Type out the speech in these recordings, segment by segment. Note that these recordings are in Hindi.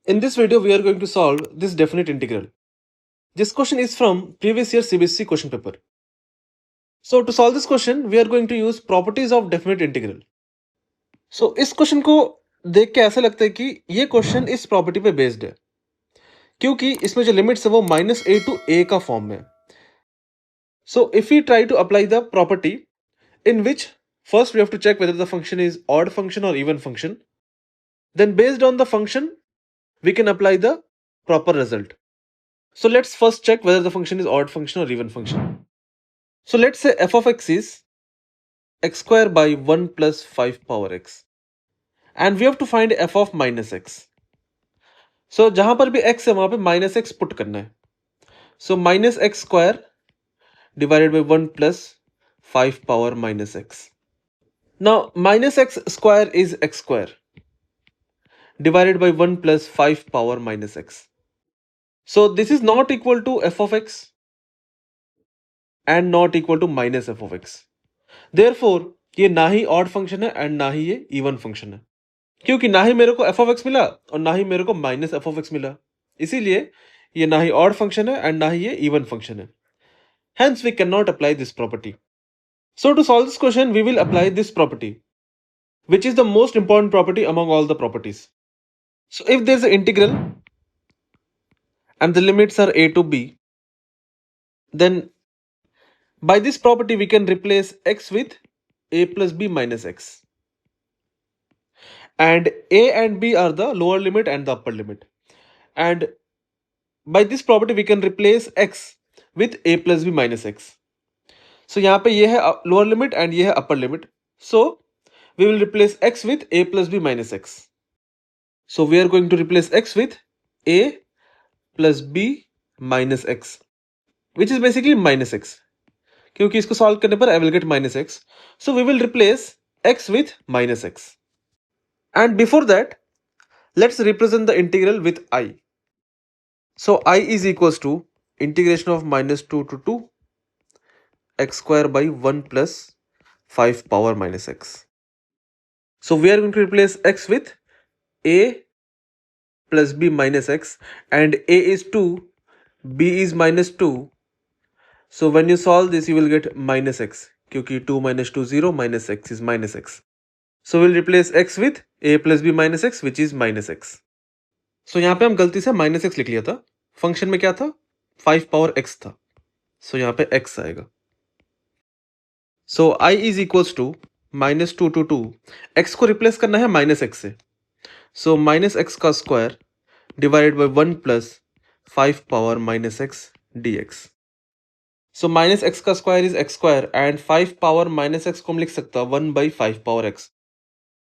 In this video, we are going to solve this definite integral. This question is from previous year CBSE question paper. So to solve this question, we are going to use properties of definite integral. So इस क्वेश्चन को देख के ऐसा लगता है कि ये क्वेश्चन इस प्रॉपर्टी पे बेस्ड है, क्योंकि इसमें जो लिमिट्स है वो -a to a का फॉर्म में. So if we try to apply the property in which first we have to check whether the function is odd function or even function, then based on the function we can apply the proper result. So let's first check whether the function is odd function or even function. So let's say f of x is x square by 1 plus 5 power x. And we have to find f of minus x. So जहां पर भी x है वहां पे minus x पुट करना है. So minus x square divided by 1 plus 5 power minus x. Now minus x square is x square divided by 1 plus 5 power minus x. So this is not equal to f of x and not equal to minus f of x. Therefore ये ना ही ऑड फंक्शन है एंड ना ही ये इवन फंक्शन है, क्योंकि ना ही मेरे को एफ ऑफ एक्स मिला और ना ही मेरे को माइनस एफ ऑफ एक्स मिला. इसीलिए ये ना ही ऑड फंक्शन है एंड ना ही ये इवन फंक्शन है. Hence we cannot apply this property. So to solve this question, we will apply this property, which is the most important property among all the properties. So if there is an integral and the limits are a to b, then by this property we can replace x with a plus b minus x. And a and b are the lower limit and the upper limit. And by this property we can replace x with a plus b minus x. So यहाँ पे ये है lower limit and ये है upper limit. So we will replace x with a plus b minus x. So we are going to replace x with a plus b minus x, which is basically minus x. क्योंकि इसको solve करने पर I will get minus x. So we will replace x with minus x. And before that, let's represent the integral with I. So I is equals to integration of minus 2 to 2 x square by 1 plus 5 power minus x. So we are going to replace x with a plus b minus x, and a is 2, b is minus 2. So when you solve this, you will get minus x, क्योंकि 2 minus 2 0, minus x is minus x. So we'll replace x with a plus b minus x, which is minus x. So यहाँ पे हम गलती से minus x लिख लिया था. फंक्शन में क्या था? 5 power x था. So यहाँ पे x आएगा. So I is equals to minus 2 to 2. x को रिप्लेस करना है minus x से. So minus x का square divided by 1 plus 5 power minus x dx. So minus x का square is x square and 5 power minus x को हम लिख सकता हूँ 1 by 5 power x,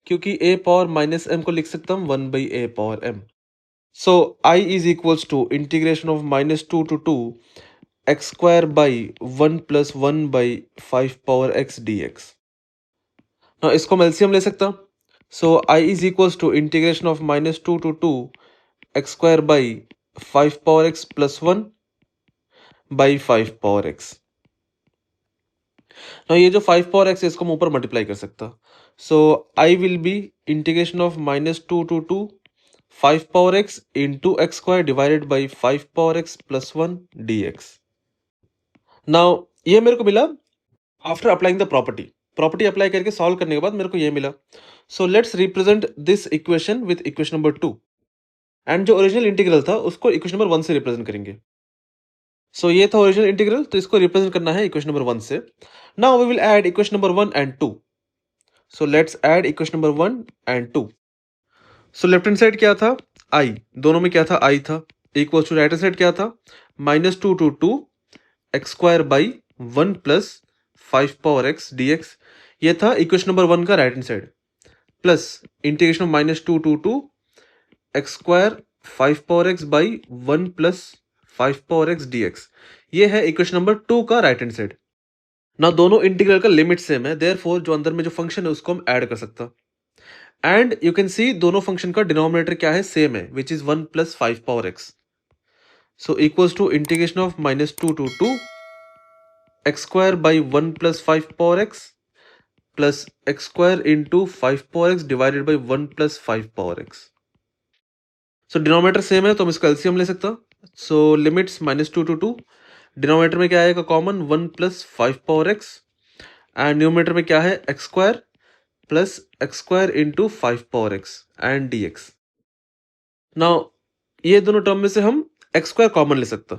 क्योंकि a power minus m को लिख सकता हूँ 1 by a power m. So I is equals to integration of minus 2 to 2 x square by 1 plus 1 by 5 power x dx. Now इसको मैं LCM ले सकता. So I is equals to integration of minus 2 to 2 x square by 5 power x plus 1 by 5 power x. Now ये जो 5 power x है इसको मैं ऊपर मल्टीप्लाई कर सकता. So I will be integration of minus 2 to 2 5 power x into x square divided by 5 power x plus 1 dx. Now ये मेरे को मिला after applying the property. Property apply करके सॉल्व करने के बाद मेरे को ये मिला. So let's represent this equation with equation number 2. And जो ओरिजिनल इंटीग्रल था उसको इक्वेशन नंबर 1 से रिप्रेजेंट करेंगे. सो ये था ओरिजिनल इंटीग्रल, तो इसको रिप्रेजेंट करना है इक्वेशन नंबर 1 से. Now we will add equation number 1 and 2. So let's add equation number 1 and 2. So left hand side क्या था? आई. दोनों में क्या था? आई था. Equals to right hand side क्या था? -2 to 2 x square by 1 plus 5 power x dx. ये था इक्वेशन नंबर 1 का right hand side, plus integration of -2 to 2 x square 5 power x by 1 plus 5 power x dx. ये है इक्वेशन नंबर 2 का राइट हैंड साइड. ना दोनों इंटीग्रल का लिमिट सेम है, देयरफॉर जो अंदर में जो फंक्शन है उसको हम ऐड कर सकता. एंड यू कैन सी दोनों फंक्शन का डिनोमिनेटर क्या है? सेम है, which is 1 plus 5 power x. So equals to integration of -2 to 2 x square by 1 plus 5 power x plus x square into 5 power x divided by 1 plus 5 power x. So denominator same है तो हम इसका एलसीएम ले सकता। सो लिमिट्स -2 to 2, डिनोमिनेटर में क्या आएगा common 1 + 5 power x, and numerator में क्या है x² + x² × 5 power x and dx। Now ये दोनों टर्म में से हम x² कॉमन ले सकता।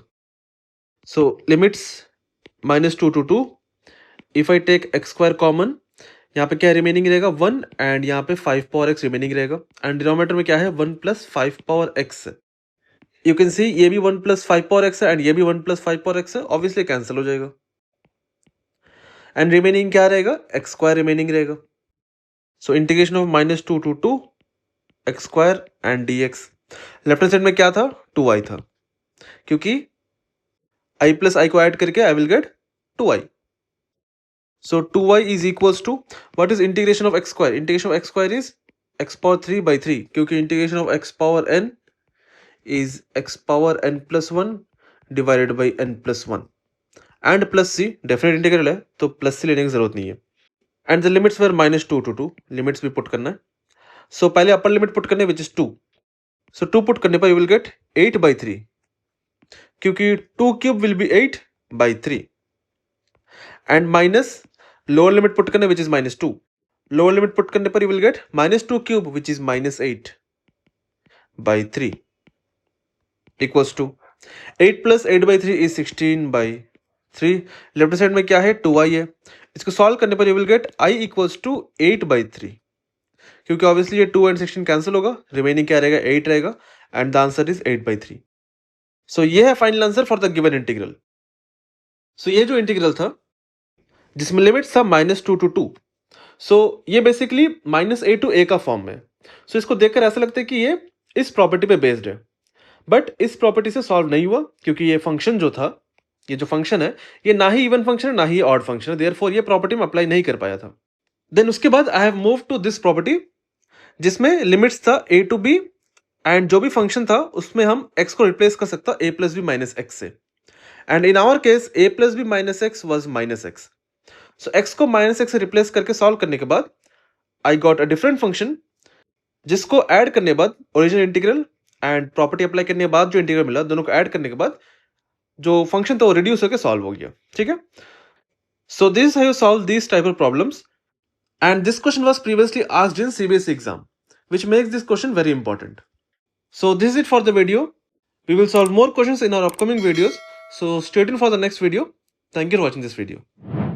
So limits -2 to 2, if I take x² common, यहाँ पे क्या रिमेनिंग रहेगा 1, एंड यहाँ पे 5 power x रिमेनिंग रहेगा, एंड डिनोमिनेटर में क्या है 1 + 5 power x है। यू कैन सी ये भी 1 + 5 power x है एंड ये भी 1 + 5 power x है, ऑब्वियसली कैंसिल हो जाएगा, एंड रिमेनिंग क्या रहेगा x² रिमेनिंग रहेगा। So integration of -2 to 2 x² and dx। Left hand side में क्या था 2i था, क्योंकि i + i को ऐड करके I will get 2i। So 2y is equals to what is integration of x square? Integration of x square is x power 3 by 3, क्योंकि integration of x power n is x power n plus 1 divided by n plus 1 and plus c, definite integral है तो plus c लेने की जरूरत नहीं है, and the limits were -2 to 2, limits भी put करना है। So पहले upper limit put करने which is 2, so 2 put करने पर you will get 8 by 3, क्योंकि 2 cube will be 8 by 3, and minus lower limit put करने which is -2, lower limit put करने पर you will get -2 cube which is -8 by 3 equals to 8 + 8 by 3 is 16 by 3। Left side में क्या है 2i है, इसको सॉल्व करने पर you will get i equals to 8 by 3, क्योंकि ऑब्वियसली ये 2 एंड 16 कैंसिल होगा, रिमेनिंग क्या रहेगा 8 रहेगा, and the answer is 8 by 3। So ये है final answer for the given integral. So ये जो इंटीग्रल था जिसमें लिमिट्स था -2 to 2, सो ये बेसिकली -a to a का फॉर्म में। सो इसको देखकर ऐसा लगता है कि ये इस प्रॉपर्टी पे बेस्ड है, बट इस प्रॉपर्टी से सॉल्व नहीं हुआ, क्योंकि ये फंक्शन जो था, ये जो फंक्शन है ये ना ही इवन फंक्शन है ना ही ऑड फंक्शन है, देयरफॉर ये प्रॉपर्टी में अप्लाई नहीं कर पाया था। देन उसके बाद I have move to this property जिसमें लिमिट्स था a to b, एंड जो भी फंक्शन था उसमें हम x को रिप्लेस कर सकता a + b - x से, and in our case a + b - x was -x। So x को -x से रिप्लेस करके सॉल्व करने के बाद I got a different function, जिसको ऐड करने के बाद original integral and property apply करने के बाद जो इंटीग्रल मिला, दोनों को ऐड करने के बाद जो फंक्शन था वो रिड्यूस होकर सॉल्व हो गया। ठीक है, so this is how you solve this type of problems, and this question was previously asked in CBSE exam, which makes this question very important. So this is it for the video. We will solve more questions in our upcoming videos. So stay tuned for the next video. Thank you for watching this video.